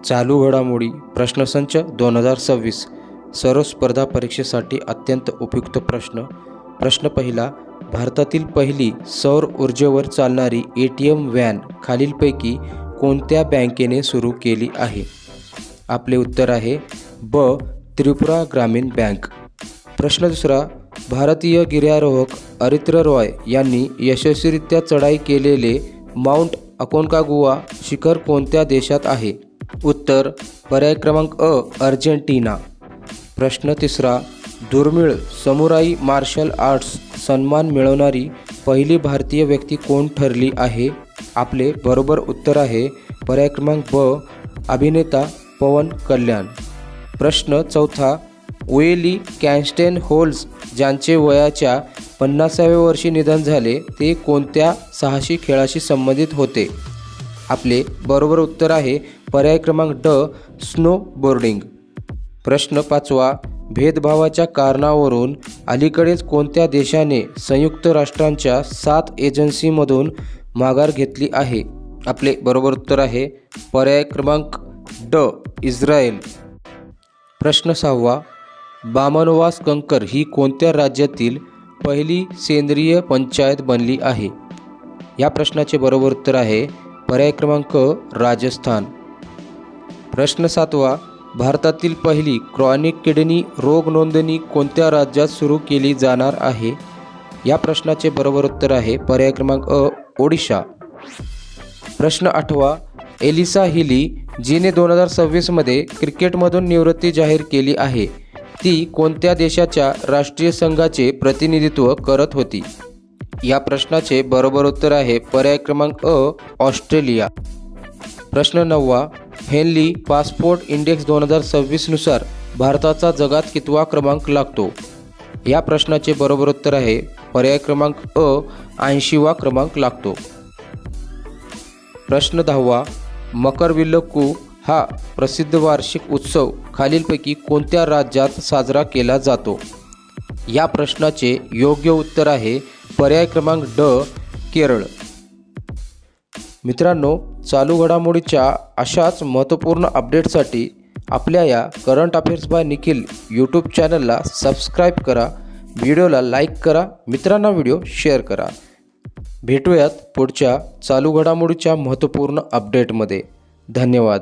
चालू घडामोडी प्रश्नसंच 2026 सर्व स्पर्धा परीक्षेसाठी अत्यंत उपयुक्त प्रश्न. प्रश्न पहिला, भारतातील पहिली सौर ऊर्जेवर चालणारी ATM व्हॅन खालीलपैकी कोणत्या बँकेने सुरू केली आहे? आपले उत्तर आहे ब. त्रिपुरा ग्रामीण बँक. प्रश्न दुसरा, भारतीय गिर्यारोहक अरित्र रॉय यांनी यशस्वीरित्या चढाई केलेले माउंट अकोन्कागुआ शिखर कोणत्या देशात आहे? उत्तर पर्याय क्रमांक अ. अर्जेंटिना. प्रश्न तिसरा, दुर्मिळ समुराई मार्शल आर्ट्स सन्मान मिळवणारी पहिली भारतीय व्यक्ती कोण ठरली आहे? आपले बरोबर उत्तर आहे पर्याय क्रमांक ब. अभिनेता पवन कल्याण. प्रश्न चौथा, ओएली कॅन्स्टेन होल्स ज्यांचे वयाच्या 50व्या वर्षी निधन झाले ते कोणत्या साहसी खेळाशी संबंधित होते? आपले बरोबर उत्तर आहे पर्याय क्रमांक ड. स्नोबोर्डिंग. प्रश्न पाचवा, भेदभावाच्या कारणावरून अलीकडेच कोणत्या देशाने संयुक्त राष्ट्रांच्या 7 एजन्सीमधून माघार घेतली आहे? आपले बरोबर उत्तर आहे पर्याय क्रमांक ड. इस्रायल. प्रश्न सहावा, बामनवास कंकर ही कोणत्या राज्यातील पहिली सेंद्रिय पंचायत बनली आहे? या प्रश्नाचे बरोबर उत्तर आहे पर्याय क्रमांक राजस्थान. प्रश्न सातवा, भारतातील पहिली क्रॉनिक किडनी रोग नोंदणी कोणत्या राज्यात सुरू केली जाणार आहे? या प्रश्नाचे बरोबर उत्तर आहे पर्याय क्रमांक अ. ओडिशा. प्रश्न आठवा, एलिसा हिली जिने 2026मध्ये क्रिकेटमधून निवृत्ती जाहीर केली आहे ती कोणत्या देशाच्या राष्ट्रीय संघाचे प्रतिनिधित्व करत होती? या प्रश्नाचे बरोबर उत्तर आहे पर्याय क्रमांक अ. ऑस्ट्रेलिया. प्रश्न नववा, हेनली पासपोर्ट इंडेक्स 2026 नुसार भारताचा जगात कितवा क्रमांक लागतो? या प्रश्नाचे बरोबर उत्तर आहे पर्याय क्रमांक अ. 80वा क्रमांक लागतो. प्रश्न दहावा, मकरविल्लक्कू हा प्रसिद्ध वार्षिक उत्सव खालीलपैकी कोणत्या राज्यात साजरा केला जातो? या प्रश्नाचे योग्य उत्तर आहे पर्याय क्रमांक ड. केरळ. मित्रांनो, चालू घडामोडीच्या अशाच महत्त्वपूर्ण अपडेटसाठी आपल्या या current affairs by Nikhil YouTube चॅनलला सबस्क्राईब करा, व्हिडिओला लाईक करा, मित्रांना व्हिडिओ शेअर करा. भेटूयात पुढच्या चालू घडामोडीच्या महत्त्वपूर्ण अपडेटमध्ये. धन्यवाद.